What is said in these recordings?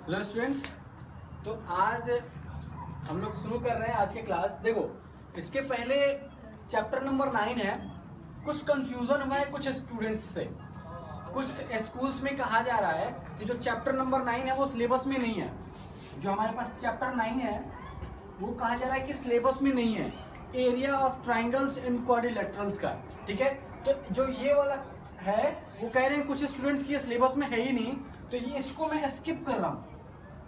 Hello students. तो आज हम लोग शुरू कर रहे हैं आज के क्लास। देखो, इसके पहले चैप्टर नंबर 9 है। कुछ कंफ्यूजन हुआ है कुछ स्टूडेंट्स से। कुछ स्कूल्स में कहा जा रहा है कि जो चैप्टर नंबर 9 है वो सिलेबस में नहीं है। जो हमारे पास चैप्टर 9 है वो कहा जा रहा है कि सिलेबस में नहीं है, area of triangles and quadrilaterals का। ठीक है, तो जो ये वाला है वो कह रहे हैं कुछ स्टूडेंट्स की सिलेबस में है ही नहीं, तो ये इसको मैं स्किप कर रहा हूँ।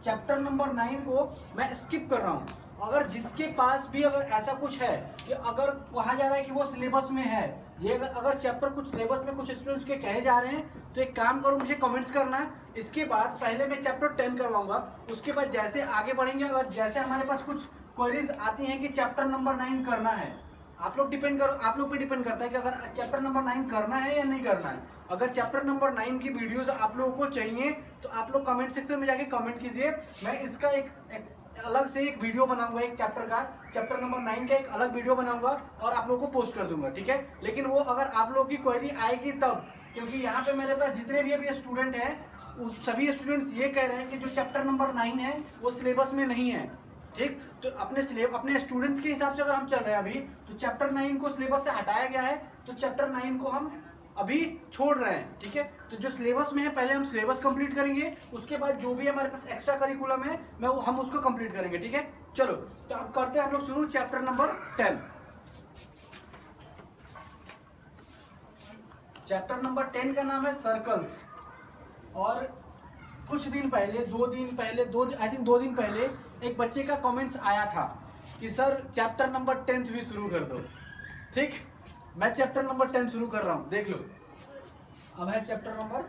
चैप्टर नंबर 9 को मैं स्किप कर रहा हूँ। अगर जिसके पास भी अगर ऐसा कुछ है कि अगर कहा जा रहा है कि वो सिलेबस में है, ये अगर चैप्टर कुछ सिलेबस में कुछ स्टूडेंट्स के कहे जा रहे हैं, तो एक काम करो, मुझे कमेंट्स करना है। इसके बाद पहले मैं चैप्टर 10 करवाऊंगा, उसके बाद जैसे आगे बढ़ेंगे, अगर जैसे हमारे पास कुछ क्वेरीज आती हैं कि चैप्टर नंबर 9 करना है, आप लोग पे डिपेंड करता है कि अगर चैप्टर नंबर 9 करना है या नहीं करना है। अगर चैप्टर नंबर 9 की वीडियोस आप लोगों को चाहिए तो आप लोग कमेंट सेक्शन में जाके कमेंट कीजिए। मैं इसका एक अलग से एक वीडियो बनाऊंगा, एक चैप्टर नंबर 9 का एक अलग वीडियो बनाऊंगा और आप लोगों को पोस्ट कर दूंगा। ठीक है, लेकिन वो अगर आप लोगों की क्वेरी आएगी तब, क्योंकि यहाँ पे मेरे पास जितने भी अभी स्टूडेंट हैं उस सभी स्टूडेंट्स ये कह रहे हैं कि जो चैप्टर नंबर 9 है वो सिलेबस में नहीं है। ठीक, तो अपने स्टूडेंट्स के हिसाब से अगर हम चल रहे हैं अभी, तो चैप्टर 9 को सिलेबस से हटाया गया है, तो चैप्टर 9 को हम अभी छोड़ रहे हैं। ठीक है, तो जो सिलेबस में है पहले हम सिलेबस कंप्लीट करेंगे, उसके बाद जो भी हमारे पास एक्स्ट्रा करिकुलम है हम उसको कंप्लीट करेंगे। ठीक है, चलो तो अब करते हैं हम लोग शुरू चैप्टर नंबर 10। चैप्टर नंबर 10 का नाम है सर्कल्स। और कुछ दिन पहले, दो दिन पहले एक बच्चे का कमेंट्स आया था कि सर चैप्टर नंबर 10 भी शुरू कर दो। ठीक, मैं चैप्टर नंबर 10 शुरू कर रहा हूं, देख लो। अब है चैप्टर नंबर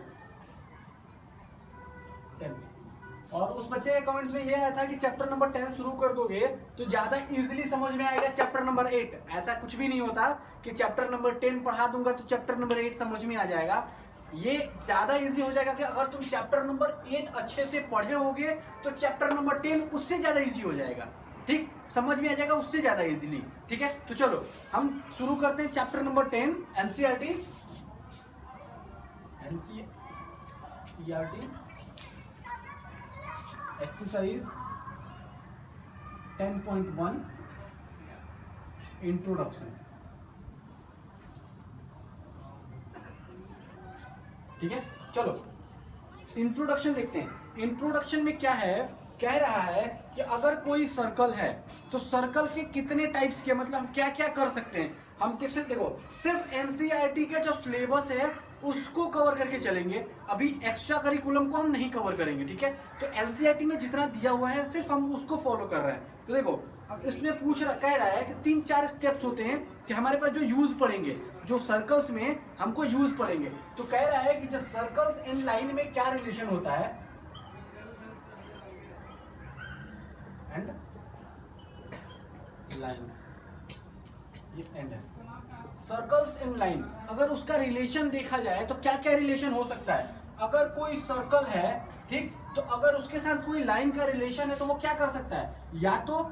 10 और उस बच्चे के कमेंट्स में ये आया था कि चैप्टर नंबर 10 शुरू कर दोगे तो ज्यादा इजीली समझ में आएगा चैप्टर नंबर 8। ऐसा कुछ भी नहीं होता कि चैप्टर नंबर 10 पढ़ा दूंगा तो चैप्टर नंबर 8 समझ में आ जाएगा। ये ज्यादा इजी हो जाएगा कि अगर तुम चैप्टर नंबर 8 अच्छे से पढ़े होगे तो चैप्टर नंबर 10 उससे ज्यादा इजी हो जाएगा। ठीक, समझ में आ जाएगा उससे ज्यादा इजीली। ठीक है, तो चलो हम शुरू करते हैं chapter number 10 NCERT exercise 10.1 introduction. ठीक है, चलो इंट्रोडक्शन देखते हैं। इंट्रोडक्शन में क्या है, कह रहा है कि अगर कोई सर्कल है तो सर्कल के कितने टाइप्स के, मतलब हम क्या क्या कर सकते हैं। हम कैसे, देखो सिर्फ एनसीईआरटी का जो सिलेबस है उसको कवर करके चलेंगे, अभी एक्स्ट्रा करिकुलम को हम नहीं कवर करेंगे। ठीक है, तो एनसीईआरटी में जितना दिया हुआ है सिर्फ हम उसको फॉलो कर रहे हैं। तो देखो अब इसमें कह रहा है कि 3-4 स्टेप्स होते हैं कि हमारे पास जो यूज पढ़ेंगे, जो सर्कल्स में हमको यूज पढ़ेंगे। तो कह रहा है कि जो सर्कल्स एंड लाइन में क्या रिलेशन होता है, एंड लाइंस, ये एंड है। सर्कल्स एंड लाइन, अगर उसका रिलेशन देखा जाए तो क्या क्या रिलेशन हो सकता है। अगर कोई सर्कल है, ठीक, तो अगर उसके साथ कोई लाइन का रिलेशन है तो वो क्या कर सकता है, या तो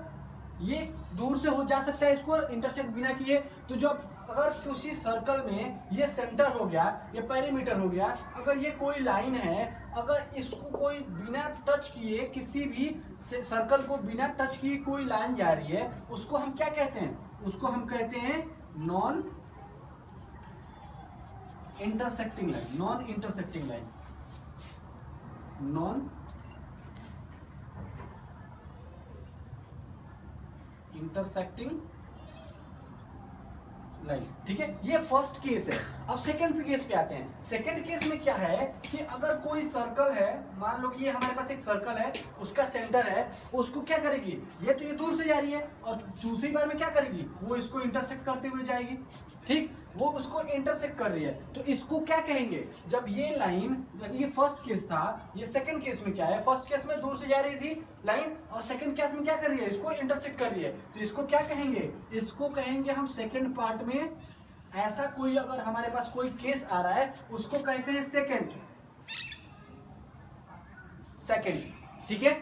ये दूर से हो जा सकता है इसको इंटरसेक्ट बिना किए। तो जो अगर किसी सर्कल में ये सेंटर हो गया, ये पेरीमीटर हो गया, अगर ये कोई लाइन है, अगर इसको कोई बिना टच किए, किसी भी सर्कल को बिना टच किए कोई लाइन जा रही है, उसको हम क्या कहते हैं, उसको हम कहते हैं non intersecting line. Non intersecting line, non intersecting line. ठीक है, ये फर्स्ट केस है। अब सेकंड केस पे आते हैं। सेकंड केस में क्या है कि अगर कोई सर्कल है, मान लो कि ये हमारे पास एक सर्कल है, उसका सेंटर है, उसको क्या करेगी, ये तो ये दूर से जा रही है और दूसरी बार में क्या करेगी, वो इसको इंटरसेक्ट करते हुए जाएगी। ठीक, वो उसको इंटरसेक्ट कर रही है, तो इसको क्या कहेंगे, जब ये लाइन, ये फर्स्ट केस था, ये सेकंड केस में क्या है, फर्स्ट केस में दूर से जा रही थी लाइन और सेकंड केस में क्या कर रही है, इसको इंटरसेक्ट कर रही है, तो इसको क्या कहेंगे, इसको कहेंगे हम सेकंड पार्ट में। ऐसा कोई अगर हमारे पास कोई केस आ रहा है उसको कहते हैं सेकंड। ठीक है,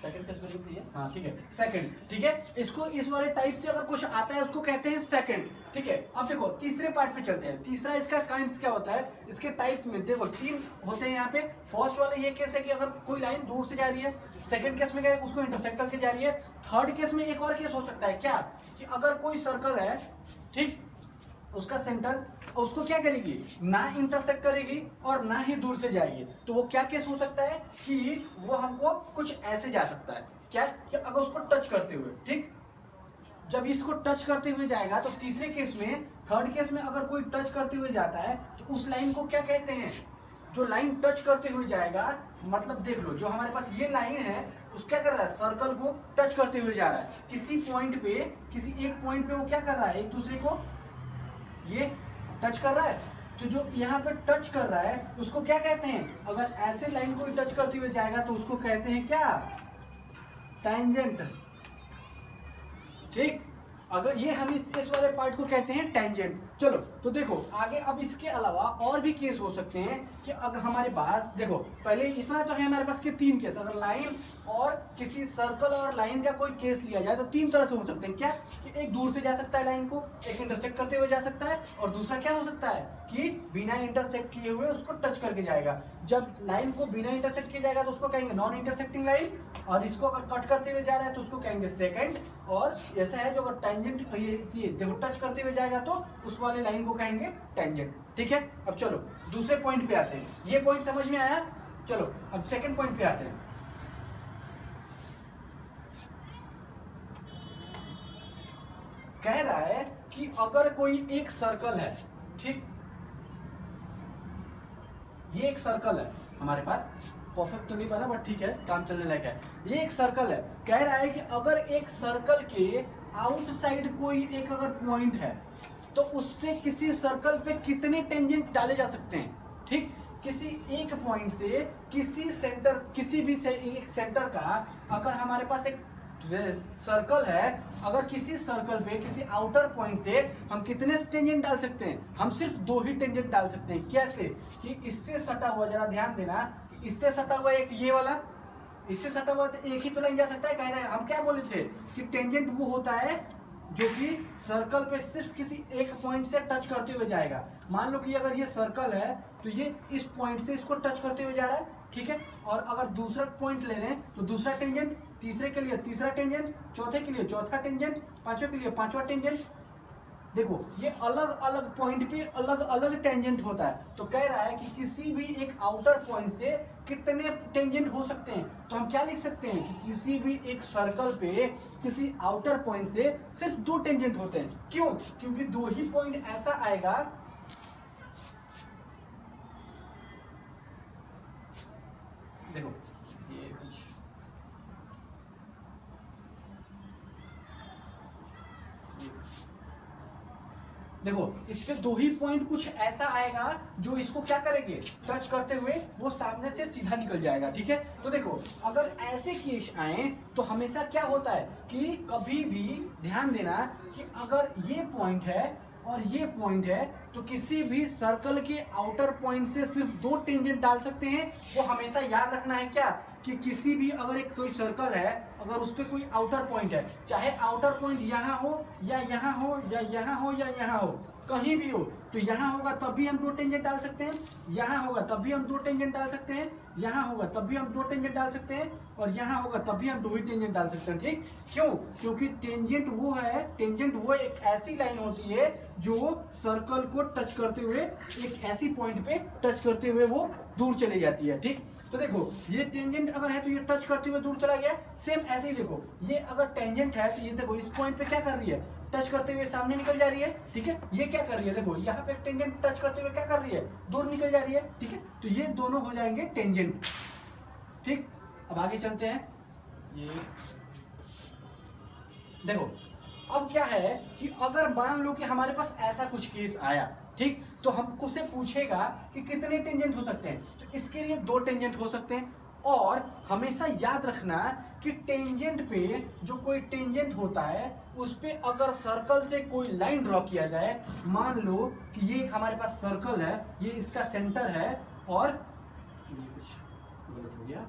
सेकंड केस में चाहिए, हाँ ठीक है सेकंड, ठीक है। इसको इस वाले टाइप से अगर कुछ आता है उसको कहते हैं सेकंड, ठीक है। अब देखो तीसरे पार्ट पे चलते हैं। तीसरा इसका काइंड्स क्या होता है, इसके टाइप्स में देखो 3 होते हैं यहाँ पे। फर्स्ट वाला ये केस है कि अगर कोई लाइन दूर से जा रही है, सेकंड केस में क्या है उसको इंटरसेक्ट करके जा रही है, थर्ड केस में एक और केस हो सकता है क्या, कि अगर कोई सर्कल है, ठीक, उसका सेंटर उसको क्या करेगी, ना इंटरसेक्ट करेगी और ना ही दूर से जाएगी, तो वो क्या केस हो सकता है कि वो हमको कुछ ऐसे जा सकता है, क्या कि अगर उसको टच करते हुए, ठीक, जब इसको टच करते हुए जाएगा तो तीसरे केस में, थर्ड केस में अगर कोई टच करते हुए जाता है तो उस लाइन को क्या कहते हैं, जो लाइन टच करते हुए जाएगा, मतलब देख लो जो हमारे पास ये लाइन है उस क्या कर रहा है, सर्कल को टच करते हुए जा रहा है किसी पॉइंट पे, किसी एक पॉइंट पे वो क्या कर रहा है, एक दूसरे को ये टच कर रहा है। तो जो यहाँ पे टच कर रहा है उसको क्या कहते हैं, अगर ऐसे लाइन को टच करते हुए जाएगा तो उसको कहते हैं क्या, टैंजेंट, ठीक। अगर ये हम इस वाले पार्ट को कहते हैं टेंजेंट। चलो तो देखो आगे, अब इसके अलावा और भी केस हो सकते हैं कि अगर हमारे पास देखो पहले इतना तो है हमारे पास के 3 केस, अगर लाइन और किसी सर्कल और लाइन का कोई केस लिया जाए तो 3 तरह से हो सकते हैं, क्या कि एक दूर से जा सकता है लाइन को, एक इंटरसेक्ट करते हुए जा सकता है, और दूसरा क्या हो सकता है कि बिना इंटरसेक्ट किए हुए उसको टच करके जाएगा। जब लाइन को बिना इंटरसेक्ट किया जाएगा तो उसको कहेंगे नॉन इंटरसेक्टिंग लाइन, और इसको अगर कट करते हुए जा रहा है तो उसको कहेंगे सेकंड, और ऐसा है जो अगर टेंजेंट ये देखो टच करते हुए जाएगा तो उस वाले लाइन को कहेंगे टेंजेंट, ठीक है। अब चलो दूसरे पॉइंट पे आते हैं, ये पॉइंट समझ में आया। चलो अब सेकंड पॉइंट पे आते हैं। कह रहा है कि अगर कोई एक सर्कल है, ठीक, ये एक सर्कल है हमारे पास, परफेक्ट तो नहीं बना बट ठीक है काम चलने लायक है, ये एक सर्कल है। कह रहा है कि अगर एक सर्कल के आउटसाइड कोई एक अगर पॉइंट है तो उससे किसी सर्कल पे कितने टेंजेंट डाले जा सकते हैं, ठीक, किसी एक पॉइंट से किसी सेंटर, किसी भी एक सेंटर का अगर हमारे पास एक सर्कल है, अगर किसी सर्कल पे किसी आउटर पॉइंट से हम कितने टेंजेंट डाल सकते हैं, हम सिर्फ 2 ही टेंजेंट डाल सकते हैं। कैसे कि इससे सटा हुआ, जरा ध्यान देना, इससे सटा हुआ एक ये वाला, इससे सटा हुआ एक ही तो लाइन जा सकता है। कह रहे हैं हम क्या बोले थे कि टेंजेंट वो होता है जो कि सर्कल पे सिर्फ किसी एक पॉइंट से टच करते हुए जाएगा। मान लो कि अगर ये सर्कल है तो ये इस पॉइंट से इसको टच करते हुए जा रहा है, ठीक है, और अगर दूसरा पॉइंट ले रहे हैं तो दूसरा टेंजेंट, तीसरे के लिए तीसरा टेंजेंट, चौथे के लिए चौथा टेंजेंट, पांचवें के लिए पांचवा टेंजेंट। देखो ये अलग अलग पॉइंट पे अलग अलग टेंजेंट होता है। तो कह रहा है कि किसी भी एक आउटर पॉइंट से कितने टेंजेंट हो सकते हैं, तो हम क्या लिख सकते हैं कि किसी भी एक सर्कल पे किसी आउटर पॉइंट से सिर्फ 2 टेंजेंट होते हैं। क्यों, क्योंकि 2 ही पॉइंट ऐसा आएगा, देखो ये कुछ देखो इस पे 2 ही पॉइंट कुछ ऐसा आएगा जो इसको क्या करेंगे, टच करते हुए वो सामने से सीधा निकल जाएगा, ठीक है। तो देखो अगर ऐसे केस आए तो हमेशा क्या होता है कि कभी भी ध्यान देना कि अगर ये पॉइंट है और ये पॉइंट है तो किसी भी सर्कल के आउटर पॉइंट से सिर्फ 2 टेंजेंट डाल सकते हैं। वो हमेशा याद रखना है क्या कि किसी भी अगर एक कोई सर्कल है, अगर उस पर कोई आउटर पॉइंट है, चाहे आउटर पॉइंट यहाँ हो या यहाँ हो या यहाँ हो या यहाँ हो, कहीं भी हो, तो यहाँ होगा तब भी हम 2 टेंजेंट डाल सकते हैं, यहाँ होगा तब भी हम 2 टेंजेंट डाल सकते हैं, यहाँ होगा तब भी हम 2 टेंजेंट डाल सकते हैं, और यहाँ होगा तब भी हम 2 ही टेंजेंट डाल सकते हैं, ठीक। क्यों, क्योंकि टेंजेंट वो है, टेंजेंट वो एक ऐसी लाइन होती है जो सर्कल को टच करते हुए एक ऐसी पॉइंट पे टच करते हुए वो दूर चली जाती है, ठीक। तो देखो ये टेंजेंट अगर है तो ये टच करते हुए दूर चला गया। सेम ऐसे ही देखो ये अगर टेंजेंट है तो ये देखो इस पॉइंट पे क्या कर रही है, टच करते हुए सामने निकल जा रही है, ठीक है। ये क्या कर रही है, देखो यहाँ पे टेंजेंट टच करते हुए क्या कर रही है, दूर निकल जा रही है, ठीक है। तो ये दोनों हो जाएंगे टेंजेंट, ठीक। अब आगे चलते हैं। ये देखो अब क्या है कि अगर मान लो कि हमारे पास ऐसा कुछ केस आया, ठीक, तो हमको से पूछेगा कि कितने टेंजेंट हो सकते हैं, तो इसके लिए 2 टेंजेंट हो सकते हैं। और हमेशा याद रखना कि टेंजेंट पे जो कोई टेंजेंट होता है उस पे अगर सर्कल से कोई लाइन ड्रॉ किया जाए, मान लो कि ये एक हमारे पास सर्कल है, ये इसका सेंटर है, और ये कुछ गलत हो गया,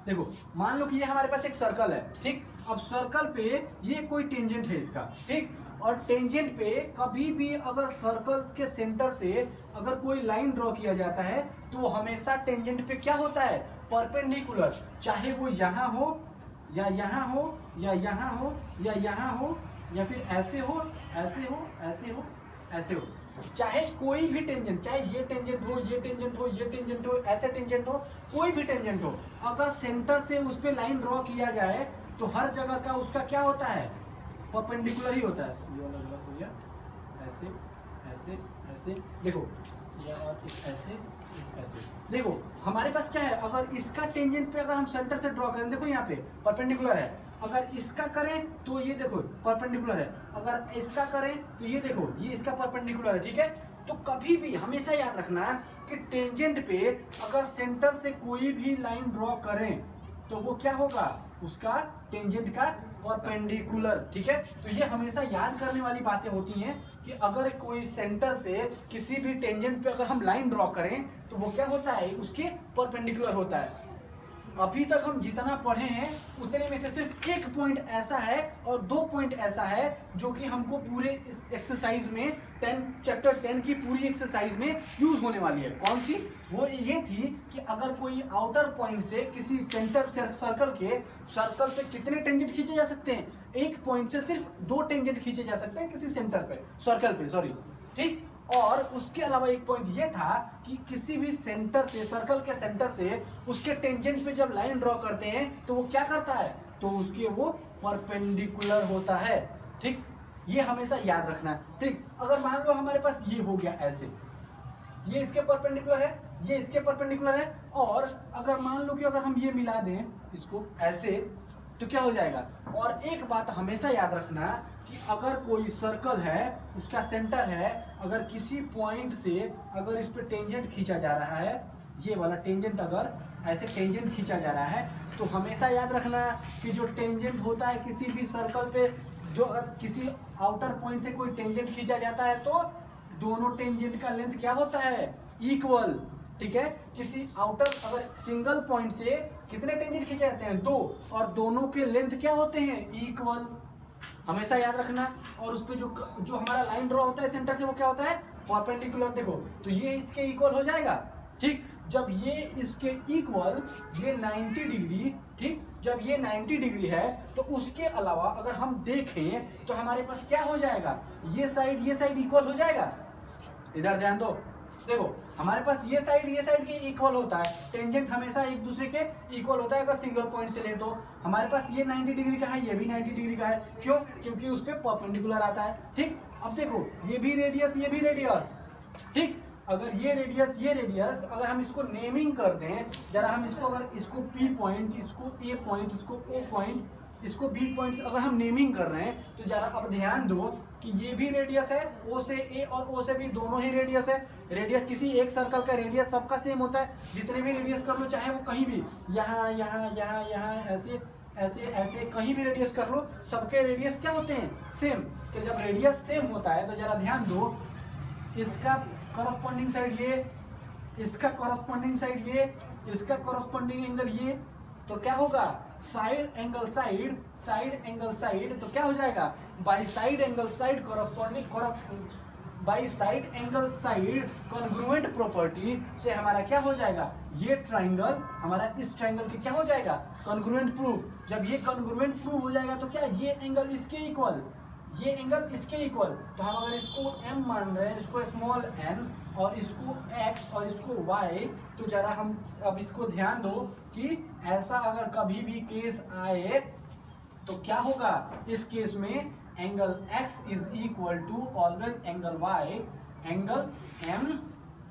देखो मान लो कि ये हमारे पास एक सर्कल है, ठीक। अब सर्कल पे ये कोई टेंजेंट है इसका, ठीक। और टेंजेंट पे कभी भी अगर सर्कल के सेंटर से अगर कोई लाइन ड्रॉ किया जाता है तो हमेशा टेंजेंट पे क्या होता है, परपेंडिकुलर, चाहे वो यहाँ हो या यहाँ हो या यहाँ हो या यहाँ हो या फिर ऐसे हो, ऐसे हो, ऐसे हो, ऐसे हो, चाहे कोई भी टेंजेंट, चाहे ये टेंजेंट हो, ये टेंजेंट हो, ये टेंजेंट हो, ऐसे टेंजेंट हो, कोई भी टेंजेंट हो, अगर सेंटर से उस पे लाइन ड्रॉ किया जाए तो हर जगह का उसका क्या होता है, परपेंडिकुलर ही होता है। ये वाला गलत हो गया, ऐसे ऐसे ऐसे, देखो और ऐसे ऐसे, देखो हमारे पास क्या है, अगर इसका टेंजेंट पे अगर हम सेंटर से ड्रॉ करें, देखो यहाँ पे परपेंडिकुलर है, अगर इसका करें तो ये देखो परपेंडिकुलर है, अगर इसका करें तो ये देखो ये इसका परपेंडिकुलर है, ठीक है। तो कभी भी हमेशा याद रखना कि टेंजेंट पे अगर सेंटर से कोई भी लाइन ड्रॉ करें तो वो क्या होगा, उसका टेंजेंट का परपेंडिकुलर, ठीक है। तो ये हमेशा याद करने वाली बातें होती हैं कि अगर कोई सेंटर से किसी भी टेंजेंट पे अगर हम लाइन ड्रॉ करें तो वो क्या होता है, उसके परपेंडिकुलर होता है। अभी तक हम जितना पढ़े हैं उतने में से सिर्फ एक पॉइंट ऐसा है और 2 पॉइंट ऐसा है जो कि हमको पूरे इस एक्सरसाइज में चैप्टर 10 की पूरी एक्सरसाइज में यूज होने वाली है। कौन सी, वो ये थी कि अगर कोई आउटर पॉइंट से किसी सेंटर सर्कल पे कितने टेंजेंट खींचे जा सकते हैं, एक पॉइंट से सिर्फ 2 टेंजेंट खींचे जा सकते हैं किसी सेंटर पे, सर्कल पे, सॉरी, ठीक। और उसके अलावा एक पॉइंट ये था कि किसी भी सेंटर से, सर्कल के सेंटर से उसके टेंजेंट पे जब लाइन ड्रॉ करते हैं तो वो क्या करता है, तो उसके वो परपेंडिकुलर होता है, ठीक। ये हमेशा याद रखना है, ठीक। अगर मान लो हमारे पास ये हो गया ऐसे, ये इसके परपेंडिकुलर है, ये इसके परपेंडिकुलर है, और अगर मान लो कि अगर हम ये मिला दें इसको ऐसे तो क्या हो जाएगा। और एक बात हमेशा याद रखना कि अगर कोई सर्कल है, उसका सेंटर है, अगर किसी पॉइंट से अगर इस पे टेंजेंट खींचा जा रहा है, ये वाला टेंजेंट अगर ऐसे टेंजेंट खींचा जा रहा है तो हमेशा याद रखना कि जो टेंजेंट होता है किसी भी सर्कल पे, जो अगर किसी आउटर पॉइंट से कोई टेंजेंट खींचा जाता है तो दोनों टेंजेंट का लेंथ क्या होता है, इक्वल, ठीक है। किसी आउटर अगर सिंगल पॉइंट से कितने टेंजेंट खींचे जाते हैं, 2, और दोनों के लेंथ क्या होते हैं, इक्वल, हमेशा याद रखना। और उस पे जो हमारा लाइन ड्रॉ होता है सेंटर से वो क्या होता है, परपेंडिकुलर, देखो तो ये इसके इक्वल हो जाएगा, ठीक। जब ये इसके इक्वल, ये 90 डिग्री, ठीक, जब ये 90 डिग्री है तो उसके अलावा अगर हम देखें तो हमारे पास क्या हो जाएगा, ये साइड इक्वल हो जाएगा। इधर ध्यान दो, देखो हमारे पास ये साइड के इक्वल होता है, टेंजेंट हमेशा एक दूसरे के इक्वल होता है अगर सिंगल पॉइंट से ले तो। हमारे पास ये 90 डिग्री का है, ये भी 90 डिग्री का है, क्यों, क्योंकि उस पर परपेंडिकुलर आता है, ठीक। अब देखो ये भी रेडियस, ये भी रेडियस, ठीक। अगर ये रेडियस अगर हम इसको नेमिंग कर दें जरा, हम इसको अगर इसको P पॉइंट, इसको A पॉइंट, इसको O पॉइंट, इसको B पॉइंट अगर हम नेमिंग कर रहे हैं तो जरा अब ध्यान दो कि ये भी रेडियस है, O से A और O से B दोनों ही रेडियस है। रेडियस किसी एक सर्कल का रेडियस सबका सेम होता है, जितने भी रेडियस कर लो, चाहे वो कहीं भी यहाँ यहाँ यहाँ यहाँ ऐसे ऐसे ऐसे कहीं भी रेडियस कर लो, सबके रेडियस क्या होते हैं, सेम। तो जब रेडियस सेम होता है तो जरा ध्यान दो, इसका कॉरस्पॉन्डिंग साइड ये, इसका कॉरस्पॉन्डिंग साइड ये, इसका कॉरस्पॉन्डिंग एंगल ये, तो क्या होगा, साइड एंगल साइड, तो क्या हो जाएगा, by side angle side corresponding, by side angle side congruent property से हमारा क्या हो जाएगा, ये ट्राइंगल हमारा इस ट्राइंगल के क्या हो जाएगा, कॉन्ग्रुएंट प्रूफ। जब ये कॉन्ग्रुएंट प्रूफ हो जाएगा तो क्या ये एंगल इसके इक्वल, ये एंगल इसके इक्वल, तो हम अगर इसको m मान रहे हैं, इसको स्मॉल n और इसको x और इसको y, तो जरा हम अब इसको ध्यान दो कि ऐसा अगर कभी भी केस आए तो क्या होगा, इस केस में angle x is equal to always angle y, angle m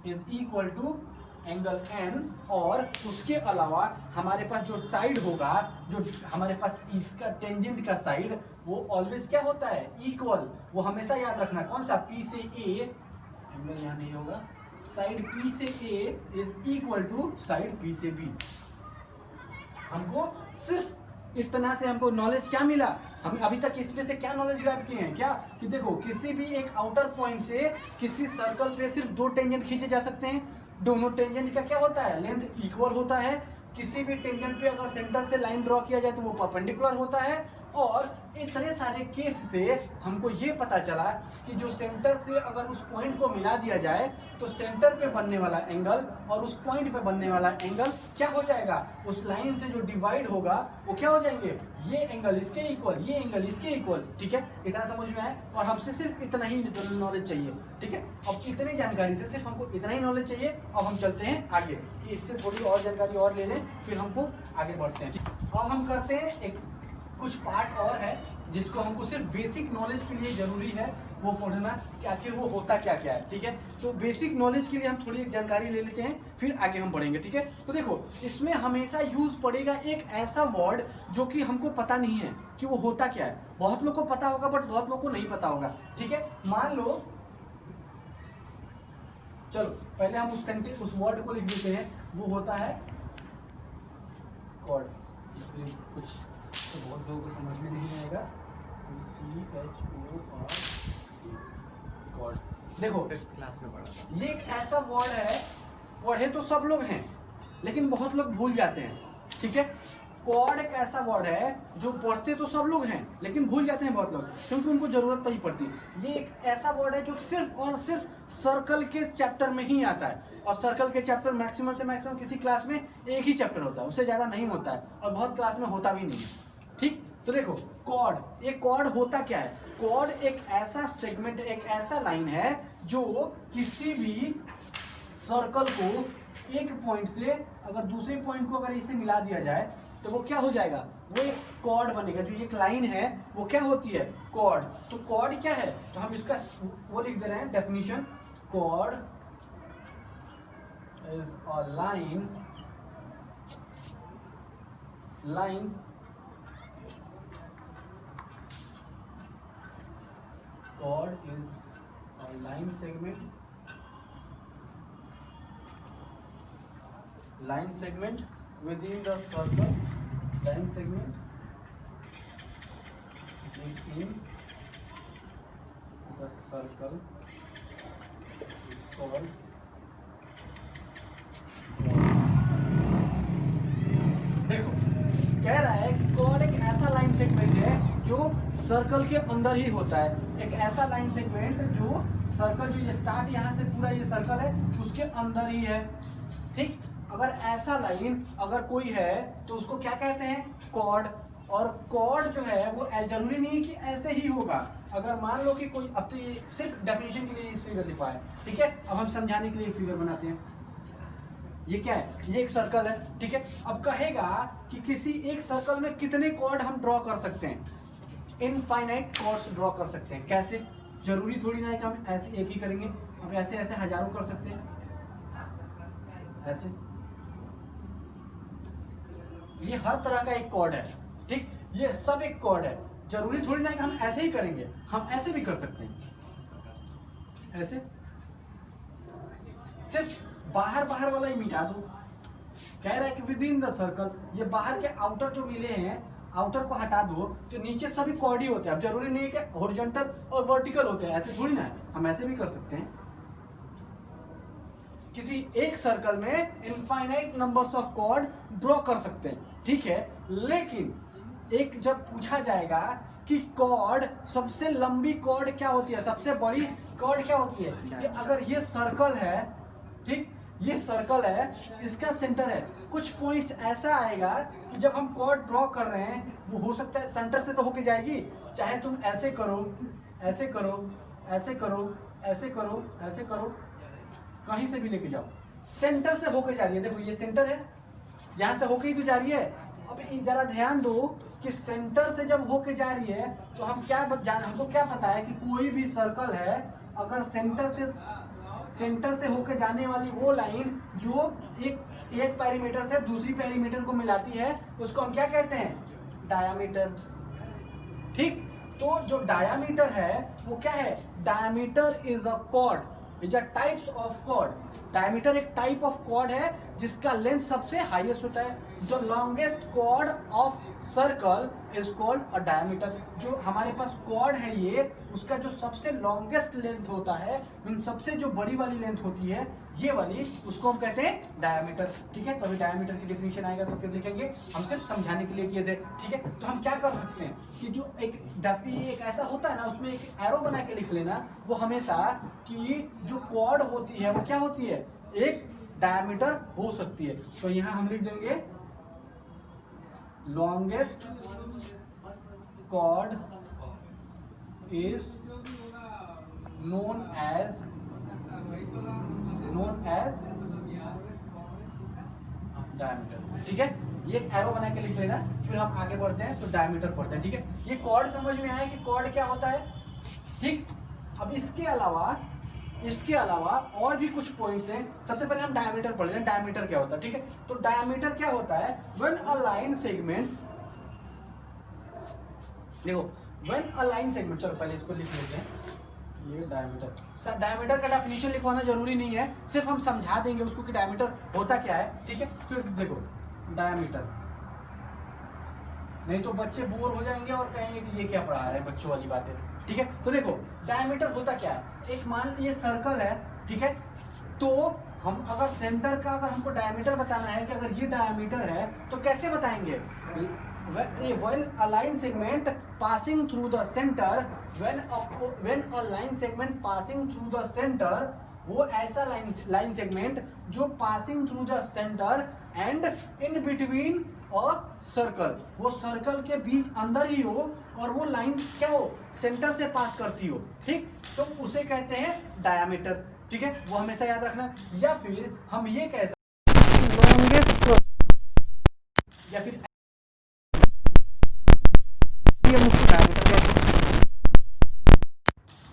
is equal to angle n, और उसके अलावा हमारे पास जो साइड होगा, जो हमारे पास इसका टेंजेंट का साइड, वो ऑलवेज क्या होता है, इक्वल। वो हमेशा याद रखना, कौन सा, P से A, एंगल यहाँ नहीं होगा, साइड P से A is equal to side P से B। हमको सिर्फ इतना से हमको नॉलेज क्या मिला, हम अभी तक इसमें से क्या नॉलेज ग्रैब किए हैं, क्या कि देखो किसी भी एक आउटर पॉइंट से किसी सर्कल पे सिर्फ 2 टेंजेंट खींचे जा सकते हैं, दोनों टेंजेंट का क्या होता है, लेंथ इक्वल होता है, किसी भी टेंजेंट पे अगर सेंटर से लाइन ड्रॉ किया जाए तो वो परपेंडिकुलर होता है। और इतने सारे केस से हमको ये पता चला कि जो सेंटर से अगर उस पॉइंट को मिला दिया जाए तो सेंटर पे बनने वाला एंगल और उस पॉइंट पे बनने वाला एंगल क्या हो जाएगा, उस लाइन से जो डिवाइड होगा वो क्या हो जाएंगे, ये एंगल इसके इक्वल, ये एंगल इसके इक्वल। ठीक है, इतना समझ में आए और हमसे सिर्फ इतना ही नॉलेज चाहिए। ठीक है, अब इतनी जानकारी से सिर्फ हमको इतना ही नॉलेज चाहिए। अब हम चलते हैं आगे कि इससे थोड़ी और जानकारी और ले लें, फिर हमको आगे बढ़ते हैं। ठीक, अब हम करते हैं एक कुछ पार्ट और है जिसको हमको सिर्फ बेसिक नॉलेज के लिए जरूरी है वो पढ़ना कि आखिर वो होता क्या क्या है। ठीक है, तो बेसिक नॉलेज के लिए हम थोड़ी एक जानकारी ले लेते हैं, फिर आगे हम बढ़ेंगे। ठीक है, तो देखो इसमें हमेशा यूज पड़ेगा एक ऐसा वर्ड जो कि हमको पता नहीं है कि वो होता क्या है। बहुत लोग को पता होगा बट बहुत लोग को नहीं पता होगा। ठीक है, मान लो, चलो पहले हम उस वर्ड को लिख देते हैं, वो होता है कॉर्ड। कुछ तो बहुत लोगों को समझ में नहीं आएगा, तो CHORD, कॉर्ड। देखो क्लास में पढ़ा था, ये एक ऐसा वर्ड है, पढ़े तो सब लोग हैं लेकिन बहुत लोग भूल जाते हैं। ठीक है, कॉर्ड एक ऐसा वर्ड है जो पढ़ते तो सब लोग हैं लेकिन भूल जाते हैं बहुत लोग, क्योंकि उनको जरूरत नहीं पड़ती। ये एक ऐसा वर्ड है जो सिर्फ और सिर्फ सर्कल के चैप्टर में ही आता है, और सर्कल के चैप्टर मैक्सिमम से मैक्सिमम किसी क्लास में एक ही चैप्टर होता है, उससे ज़्यादा नहीं होता है, और बहुत क्लास में होता भी नहीं है। ठीक, तो देखो कॉर्ड, ये कॉर्ड होता क्या है, कॉर्ड एक ऐसा सेगमेंट, एक ऐसा लाइन है जो किसी भी सर्कल को एक पॉइंट से अगर दूसरे पॉइंट को अगर इसे मिला दिया जाए तो वो क्या हो जाएगा, वो एक कॉर्ड बनेगा। जो एक लाइन है वो क्या होती है, कॉर्ड। तो कॉर्ड क्या है, तो हम इसका वो लिख दे रहे हैं definition, chord is a line, lines chord is a line segment within the circle, line segment within the circle is called देखो कह रहा है कि कॉर्ड एक ऐसा लाइन सेगमेंट है जो सर्कल के अंदर ही होता है, एक ऐसा लाइन सेगमेंट जो सर्कल, जो ये स्टार्ट यहाँ से पूरा ये सर्कल है उसके अंदर ही है। ठीक, अगर ऐसा लाइन अगर कोई है तो उसको क्या कहते हैं, कॉर्ड। और कॉर्ड जो है वो जरूरी नहीं है कि ऐसे ही होगा। अगर मान लो कि कोई, अब तो ये सिर्फ डेफिनेशन के लिए इस फिगर लिखा है। ठीक है, अब हम समझाने के लिए एक फिगर बनाते हैं। ये क्या है, ये एक सर्कल है। ठीक है, अब कहेगा कि किसी एक सर्कल में कितने कॉर्ड हम ड्रॉ कर सकते हैं, इनफाइनाइट कॉर्ड्स ड्रॉ कर सकते हैं। कैसे, जरूरी थोड़ी ना है कि हम ऐसे एक ही करेंगे, हम ऐसे ऐसे हजारों कर सकते हैं, ऐसे। ये हर तरह का एक कॉर्ड है। ठीक, ये सब एक कॉर्ड है, जरूरी थोड़ी ना है कि हम ऐसे ही करेंगे, हम ऐसे भी कर सकते हैं, ऐसे। सिर्फ बाहर बाहर वाला ही मिटा दो। कह रहा है कि विद इन द सर्कल, ये बाहर के आउटर जो मिले हैं, आउटर को हटा दो तो नीचे सभी कॉर्ड ही होते हैं। अब जरूरी नहीं है कि हॉरिजॉन्टल और वर्टिकल होते हैं, ऐसे थोड़ी ना है, हम ऐसे भी कर सकते हैं। किसी एक सर्कल में infinite numbers of chord draw कर सकते हैं। ठीक है, लेकिन एक जब पूछा जाएगा कि कॉर्ड, सबसे लंबी कॉर्ड क्या होती है, सबसे बड़ी कॉर्ड क्या होती है, ये अगर ये सर्कल है, ठीक, ये सर्कल है, इसका सेंटर है, कुछ पॉइंट्स ऐसा आएगा कि जब हम कॉर्ड ड्रॉ कर रहे हैं वो हो सकता है सेंटर से तो होके जाएगी, चाहे तुम ऐसे करो, ऐसे करो, ऐसे करो, ऐसे करो, ऐसे करो, कहीं से भी लेके जाओ, सेंटर से होके जा रही है। देखो ये सेंटर है, यहाँ से होके ही तो जा रही है। अब जरा ध्यान दो कि सेंटर से जब होके जा रही है तो हम क्या हमको क्या पता है कि कोई भी सर्कल है, अगर सेंटर से होके जाने वाली वो लाइन जो एक पैरीमीटर से दूसरी पैरीमीटर को मिलाती है उसको हम क्या कहते हैं, डायामीटर। ठीक, तो जो डायामीटर है वो क्या है, diameter is a chord, is a types of chord. Diameter एक टाइप ऑफ कॉर्ड है जिसका लेंथ सबसे हाईएस्ट होता है। The longest chord of circle is called a diameter. जो हमारे पास कॉर्ड है ये, उसका जो सबसे लॉन्गेस्ट लेंथ होता है, सबसे जो बड़ी वाली लेंथ होती है ये वाली, उसको हम कहते हैं डायमीटर। ठीक है, कभी डायमीटर की डिफिनीशन आएगा तो फिर लिखेंगे, हम सिर्फ समझाने के लिए किए थे। ठीक है, तो हम क्या कर सकते हैं कि जो एक ऐसा होता है ना, उसमें एक एरो बना के लिख लेना, वो हमेशा कि जो कॉर्ड होती है वो क्या होती है, एक डायमीटर हो सकती है। तो यहाँ हम लिख देंगे longest chord is known as diameter। ठीक है, ये एक एरो बना के लिख लेना, फिर हम आगे बढ़ते हैं तो डायमीटर पढ़ते हैं। ठीक है, ये कॉर्ड समझ में आया कि कॉर्ड क्या होता है। ठीक, अब इसके अलावा और भी कुछ पॉइंट्स हैं। सबसे पहले हम डायमीटर पढ़ लें, डायमीटर क्या होता है। ठीक है, तो डायमीटर क्या होता है, व्हेन अ लाइन सेगमेंट, देखो व्हेन अ लाइन सेगमेंट, चलो पहले इसको लिख लेते हैं। ये डायमीटर, डायमीटर का डेफिनेशन लिखवाना जरूरी नहीं है, सिर्फ हम समझा देंगे उसको कि डायमीटर होता क्या है। ठीक है, फिर देखो डायमीटर, नहीं तो बच्चे बोर हो जाएंगे और कहेंगे कि ये क्या पढ़ा रहे हैं बच्चों वाली बातें। ठीक है, तो देखो डायमीटर होता क्या है, एक मान ये सर्कल है। ठीक है, तो हम अगर सेंटर का अगर हमको डायमीटर बताना है कि अगर ये डायमीटर है तो कैसे बताएंगे, when a line segment passing through the center, when a line segment passing through the center, वो ऐसा लाइन सेगमेंट जो passing through the centre and in between और सर्कल, वो सर्कल के बीच अंदर ही हो और वो लाइन क्या हो, सेंटर से पास करती हो। ठीक, तो उसे कहते हैं डायामीटर। ठीक है, वो हमेशा याद रखना। या फिर हम ये कह सकते हैं लॉन्गेस्ट, या फिर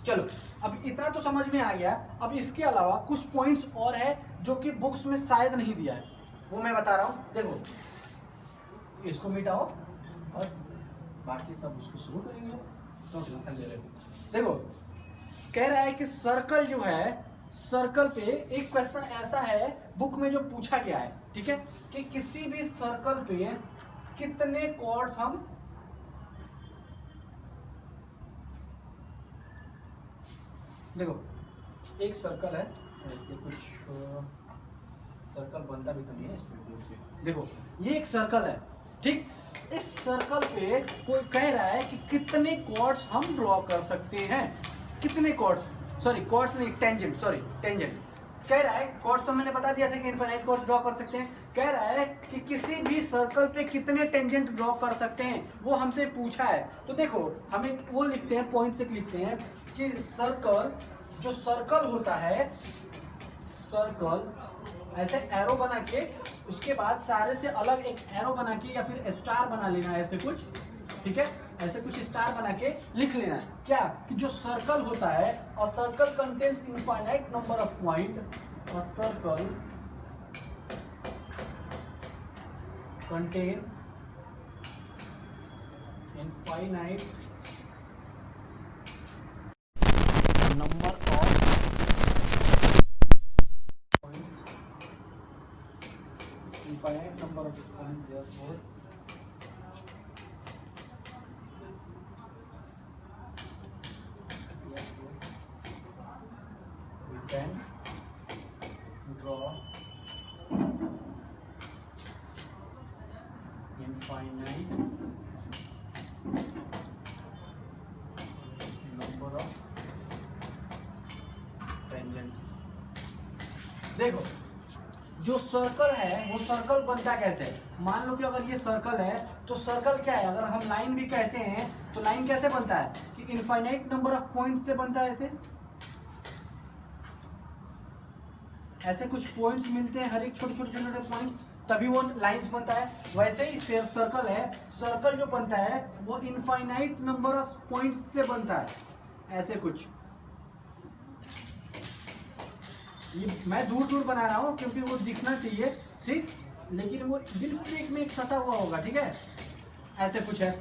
चलो अब इतना तो समझ में आ गया। अब इसके अलावा कुछ पॉइंट्स और है जो कि बुक्स में शायद नहीं दिया है, वो मैं बता रहा हूं। देखो इसको मिटाओ बस, बाकी सब उसको शुरू करेंगे, तो टेंशन ले रहे हो। देखो कह रहा है कि सर्कल जो है, सर्कल पे एक क्वेश्चन ऐसा है बुक में जो पूछा गया है। ठीक है, कि किसी भी सर्कल पे कितने कॉर्ड्स हम, देखो एक सर्कल है, ऐसे कुछ सर्कल बनता भी तो नहीं है इसमें बोर्ड पे। देखो ये एक सर्कल है। ठीक, इस सर्कल पे कोई कह रहा है कि कितने कॉर्ड्स हम ड्रॉ कर सकते हैं, कितने कॉर्ड्स, सॉरी कॉर्ड्स नहीं, टेंजेंट, सॉरी टेंजेंट कह रहा है। कॉर्ड्स तो मैंने बता दिया था कि इनफाइनाइट कॉर्ड्स ड्रॉ कर सकते हैं। कह रहा है कि किसी भी सर्कल पे कितने टेंजेंट ड्रॉ कर सकते हैं, वो हमसे पूछा है। तो देखो हमें वो लिखते हैं, पॉइंट से लिखते हैं कि सर्कल, जो सर्कल होता है, सर्कल ऐसे एरो बना के, उसके बाद सारे से अलग एक एरो बना के या फिर स्टार बना लेना है, ऐसे कुछ। ठीक है, ऐसे कुछ स्टार बना के लिख लेना है क्या, कि जो सर्कल होता है, और circle contains infinite number of point, और circle contain infinite number of points, infinite number of points, therefore we can draw infinite number of tangents. देखो जो सर्कल है वो सर्कल बनता कैसे है, मान लो कि अगर ये सर्कल है तो सर्कल क्या है, अगर हम लाइन भी कहते हैं तो लाइन कैसे बनता है, कि इनफाइनाइट नंबर ऑफ पॉइंट्स से बनता है। ऐसे कुछ पॉइंट्स मिलते हैं, हर एक छोटे छोटे पॉइंट्स, तभी वो लाइंस बनता है। वैसे ही सर्कल है, सर्कल जो बनता है वो इनफाइनाइट नंबर ऑफ पॉइंट्स से बनता है, ऐसे कुछ। ये मैं दूर दूर बना रहा हूँ क्योंकि वो दिखना चाहिए, ठीक, लेकिन वो बिल्कुल एक में एक सटा हुआ होगा। ठीक है, ऐसे कुछ है।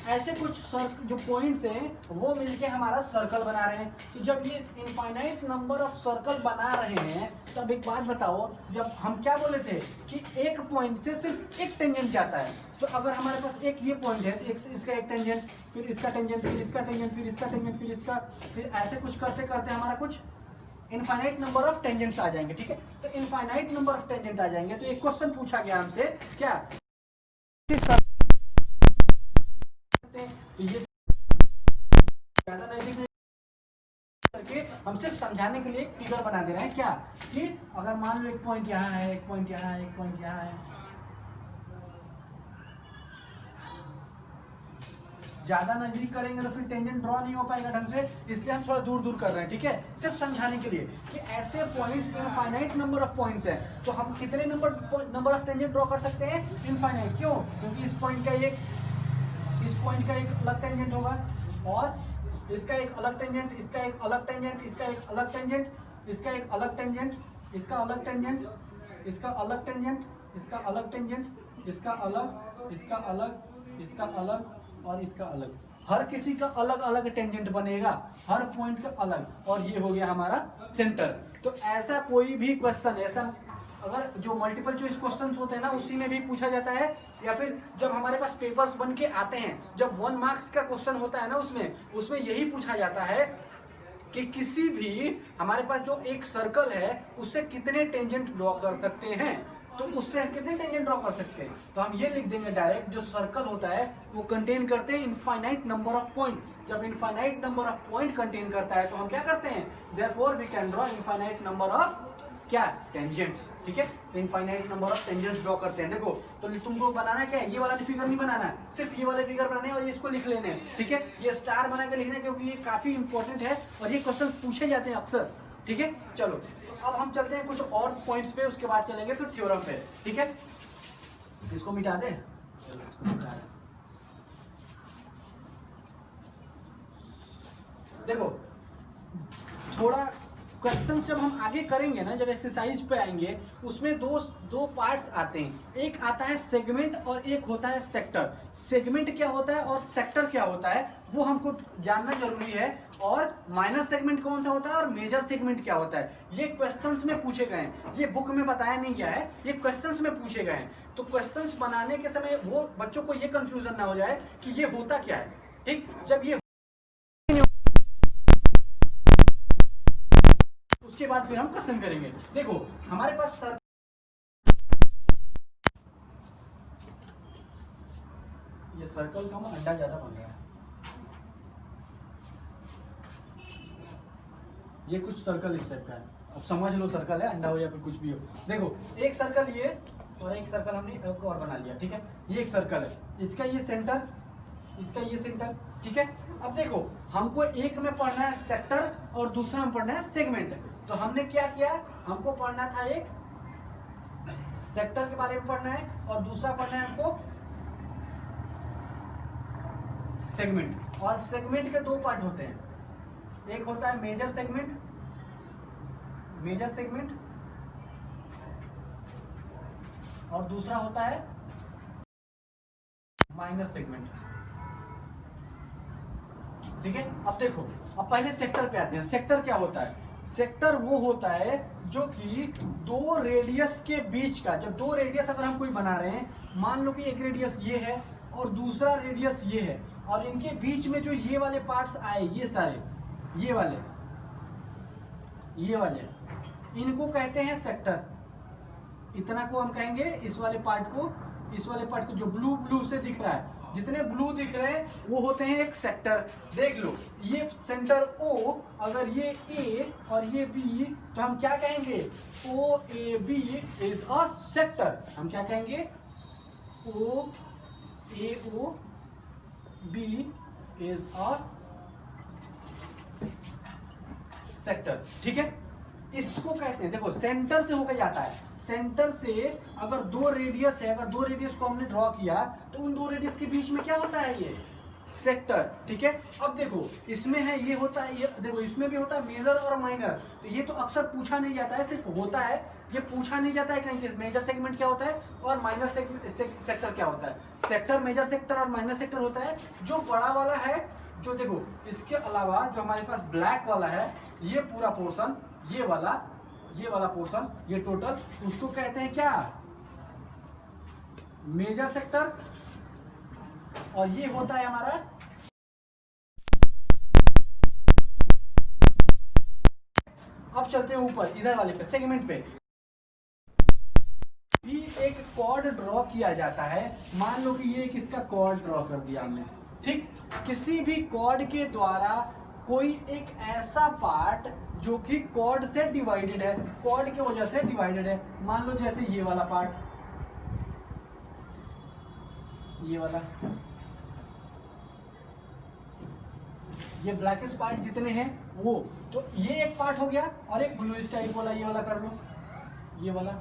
ऐसे कुछ जो पॉइंट्स हैं वो मिलके हमारा सर्कल बना रहे हैं। तो जब ये इनफाइनाइट नंबर ऑफ सर्कल बना रहे हैं, तब एक बात बताओ, जब हम क्या बोले थे कि एक पॉइंट से सिर्फ एक टेंजेंट जाता है, तो अगर हमारे पास एक ये पॉइंट है तो इसका एक टेंजेंट, फिर इसका टेंजेंट, फिर इसका टेंजेंट, फिर इसका टेंजेंट, फिर इसका, फिर ऐसे कुछ करते करते हमारा कुछ इनफाइनाइट नंबर ऑफ टेंजेंट्स आ जाएंगे। ठीक है, तो इनफाइनाइट नंबर ऑफ टेंजेंट आ जाएंगे। तो एक क्वेश्चन पूछा गया हमसे, क्या तो ये ज्यादा नजदीक नहीं करके हम सिर्फ समझाने के लिए एक फिगर बना दे रहे हैं, क्या कि अगर मान लो एक पॉइंट यहाँ है, एक पॉइंट यहाँ है, एक पॉइंट यहाँ है, ज्यादा नजदीक करेंगे तो फिर टेंजेंट ड्रॉ नहीं हो पाएगा ढंग से, इसलिए हम थोड़ा दूर दूर कर रहे हैं। ठीक है, सिर्फ समझाने के लिए कि ऐसे points infinite number of points हैं, तो हम कितने नंबर ऑफ टेंजेंट ड्रॉ कर सकते हैं? इनफाइनाइट। क्यों? क्योंकि इस पॉइंट का एक अलग टेंजेंट होगा, और इसका एक अलग टेंजेंट, इसका एक अलग टेंजेंट, इसका एक अलग टेंजेंट, इसका एक अलग टेंजेंट, इसका अलग टेंजेंट, इसका अलग टेंजेंट, इसका अलग टेंजेंट, इसका अलग, इसका अलग, इसका अलग और इसका अलग। हर किसी का अलग अलग टेंजेंट बनेगा, हर पॉइंट का अलग, और ये हो गया हमारा सेंटर। तो ऐसा कोई भी क्वेश्चन, ऐसा अगर जो मल्टीपल चॉइस क्वेश्चंस होते हैं ना, उसी में भी पूछा जाता है, या फिर जब हमारे पास पेपर्स बन के आते हैं, जब 1 मार्क्स का क्वेश्चन होता है ना, उसमें यही पूछा जाता है कि किसी भी हमारे पास जो एक सर्कल है उससे कितने टेंजेंट ड्रॉ कर सकते हैं, तो उससे कितने टेंजेंट ड्रॉ कर सकते हैं। तो हम ये लिख देंगे डायरेक्ट, जो सर्कल होता है वो कंटेन करते हैं इनफाइनाइट नंबर ऑफ पॉइंट। जब infinite number of point contain करता है तो हम क्या करते हैं, therefore we can draw infinite number of क्या, टेंजेंट्स। ठीक है, तो infinite number of tangents draw करते हैं। देखो, तो तुमको बनाना क्या है, ये वाला फिगर नहीं बनाना है, सिर्फ ये वाले फिगर बनाने हैं और इसको लिख लेने हैं। ठीक है, ये स्टार बना के लिखना है क्योंकि ये काफी इंपॉर्टेंट है और ये क्वेश्चन पूछे जाते हैं अक्सर। ठीक है, चलो अब हम चलते हैं कुछ और पॉइंट्स पे, उसके बाद चलेंगे फिर थ्योरम पे। ठीक है, इसको मिटा दे, चलो इसको मिटा दे। देखो, थोड़ा क्वेश्चन जब हम आगे करेंगे ना, जब एक्सरसाइज पे आएंगे, उसमें दो पार्ट्स आते हैं, एक आता है सेगमेंट और एक होता है सेक्टर। सेगमेंट क्या होता है और सेक्टर क्या होता है वो हमको जानना जरूरी है, और माइनर सेगमेंट कौन सा होता है और मेजर सेगमेंट क्या होता है, ये क्वेश्चंस में पूछे गए हैं। ये बुक में बताया नहीं गया है, ये क्वेश्चंस में पूछे गए हैं। तो क्वेश्चंस बनाने के समय वो बच्चों को ये कंफ्यूजन ना हो जाए कि ये होता क्या है। ठीक, जब ये उसके बाद फिर हम क्वेश्चन करेंगे। देखो, हमारे पास ये सर्कल का अंडा ज्यादा बन रहा है, ये कुछ सर्कल इस टाइप का है, अब समझ लो सर्कल है, अंडा हो या फिर कुछ भी हो। देखो, एक सर्कल ये और एक सर्कल हमने एक और बना लिया। ठीक है, ये एक सर्कल है, इसका ये सेंटर, इसका ये सेंटर। ठीक है, अब देखो, हमको एक में पढ़ना है सेक्टर और दूसरा में पढ़ना है सेगमेंट। तो हमने क्या किया, हमको पढ़ना था एक सेक्टर के बारे में पढ़ना है और दूसरा पढ़ना है हमको सेगमेंट। और सेगमेंट के दो पार्ट होते हैं, एक होता है मेजर सेगमेंट, और दूसरा होता है माइनर सेगमेंट। ठीक है, अब देखो, अब पहले सेक्टर पे आते हैं। सेक्टर क्या होता है, सेक्टर वो होता है जो कि दो रेडियस के बीच का, जब दो रेडियस अगर हम कोई बना रहे हैं, मान लो कि एक रेडियस ये है और दूसरा रेडियस ये है, और इनके बीच में जो ये वाले पार्ट्स आए, ये सारे ये वाले इनको कहते हैं सेक्टर। इतना को हम कहेंगे, इस वाले पार्ट को जो ब्लू से दिख रहा है, जितने ब्लू दिख रहे हैं वो होते हैं एक सेक्टर। देख लो, ये सेंटर O, अगर ये A और ये B, तो हम क्या कहेंगे, OAB इज अ सेक्टर। हम क्या कहेंगे, OAOB इज अ सेक्टर। ठीक है, इसको कहते हैं, देखो सेंटर से होकर जाता है, सेंटर से अगर दो रेडियस है, अगर दो रेडियस को हमने ड्रॉ किया तो उन दो रेडियस के बीच में क्या होता है, ये सेक्टर। ठीक है, अब देखो इसमें है, ये होता है, ये देखो इसमें भी होता है मेजर और माइनर। तो ये तो अक्सर पूछा नहीं जाता है, सिर्फ होता है ये पूछा नहीं जाता है कहीं मेजर सेगमेंट क्या होता है और माइनर सेक्टर क्या होता है। सेक्टर, मेजर सेक्टर और माइनर सेक्टर होता है जो बड़ा वाला है, जो देखो इसके अलावा जो हमारे पास ब्लैक वाला है, ये पूरा पोर्शन, ये वाला पोर्शन, ये टोटल, उसको कहते हैं क्या, मेजर सेक्टर। और ये होता है हमारा अब चलते हैं ऊपर इधर वाले पे, सेगमेंट पे भी एक कॉर्ड ड्रॉ किया जाता है। मान लो कि ये किसका कॉर्ड ड्रॉ कर दिया हमने, ठीक। किसी भी कॉर्ड के द्वारा कोई एक ऐसा पार्ट जो कि कॉर्ड से डिवाइडेड है, कॉर्ड की वजह से डिवाइडेड है। मान लो जैसे ये वाला पार्ट, ये वाला, ये ब्लैकेस्ट पार्ट जितने हैं वो, तो ये एक पार्ट हो गया। और एक ब्लू टाइप वाला, ये वाला कर लो, ये वाला,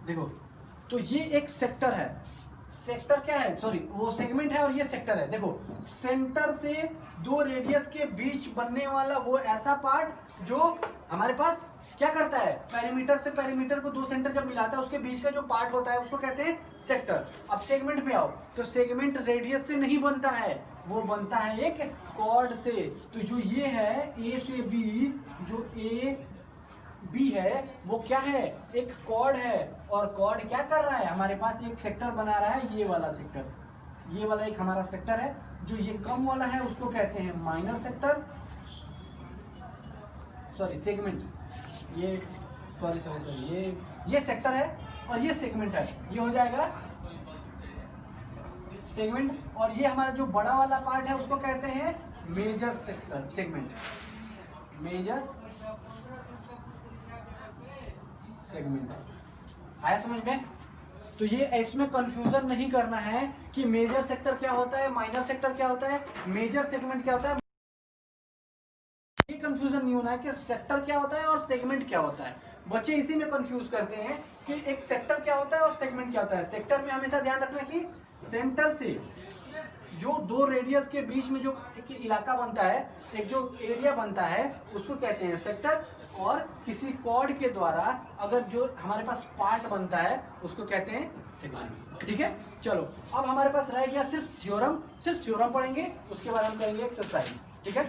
देखो तो ये एक सेक्टर है। सेक्टर क्या है, सॉरी वो सेगमेंट है और ये सेक्टर है। देखो सेंटर से दो रेडियस के बीच बनने वाला वो ऐसा पार्ट जो हमारे पास क्या करता है, पेरीमीटर से पेरीमीटर को दो सेंटर जब मिलाता है उसके बीच का जो पार्ट होता है उसको कहते हैं सेक्टर। अब सेगमेंट पे आओ, तो सेगमेंट रेडियस से नहीं बनता है, वो बनता है एक कॉर्ड से। तो जो ये है ए से बी, जो ए बी है वो क्या है, एक कॉर्ड है। और कॉर्ड क्या कर रहा है, हमारे पास एक सेक्टर बना रहा है, ये वाला सेक्टर, ये वाला एक हमारा सेक्टर है। जो ये कम वाला है उसको कहते हैं माइनर सेक्टर, सॉरी सेगमेंट, ये सॉरी ये सेक्टर है और ये सेगमेंट है, ये हो जाएगा सेगमेंट। और ये हमारा जो बड़ा वाला पार्ट है उसको कहते हैं major sector, segment, major segment. आया समझ में? तो ये इसमें कंफ्यूजन नहीं करना है कि मेजर सेक्टर क्या होता है, माइनर सेक्टर क्या होता है, मेजर सेगमेंट क्या होता है। ये कंफ्यूजन नहीं होना है कि सेक्टर क्या होता है और सेगमेंट क्या होता है। बच्चे इसी में कंफ्यूज करते हैं कि एक सेक्टर क्या होता है और सेगमेंट क्या होता है। सेक्टर में हमेशा ध्यान रखना कि सेंटर से जो दो रेडियस के बीच में जो एक इलाका बनता है, एक जो एरिया बनता है उसको कहते हैं सेक्टर। और किसी कॉर्ड के द्वारा अगर जो हमारे पास पार्ट बनता है उसको कहते हैं सेगमेंट। ठीक है, चलो अब हमारे पास रह गया सिर्फ थ्योरम। सिर्फ थ्योरम पढ़ेंगे, उसके बाद हम करेंगे एक्सरसाइज। ठीक है।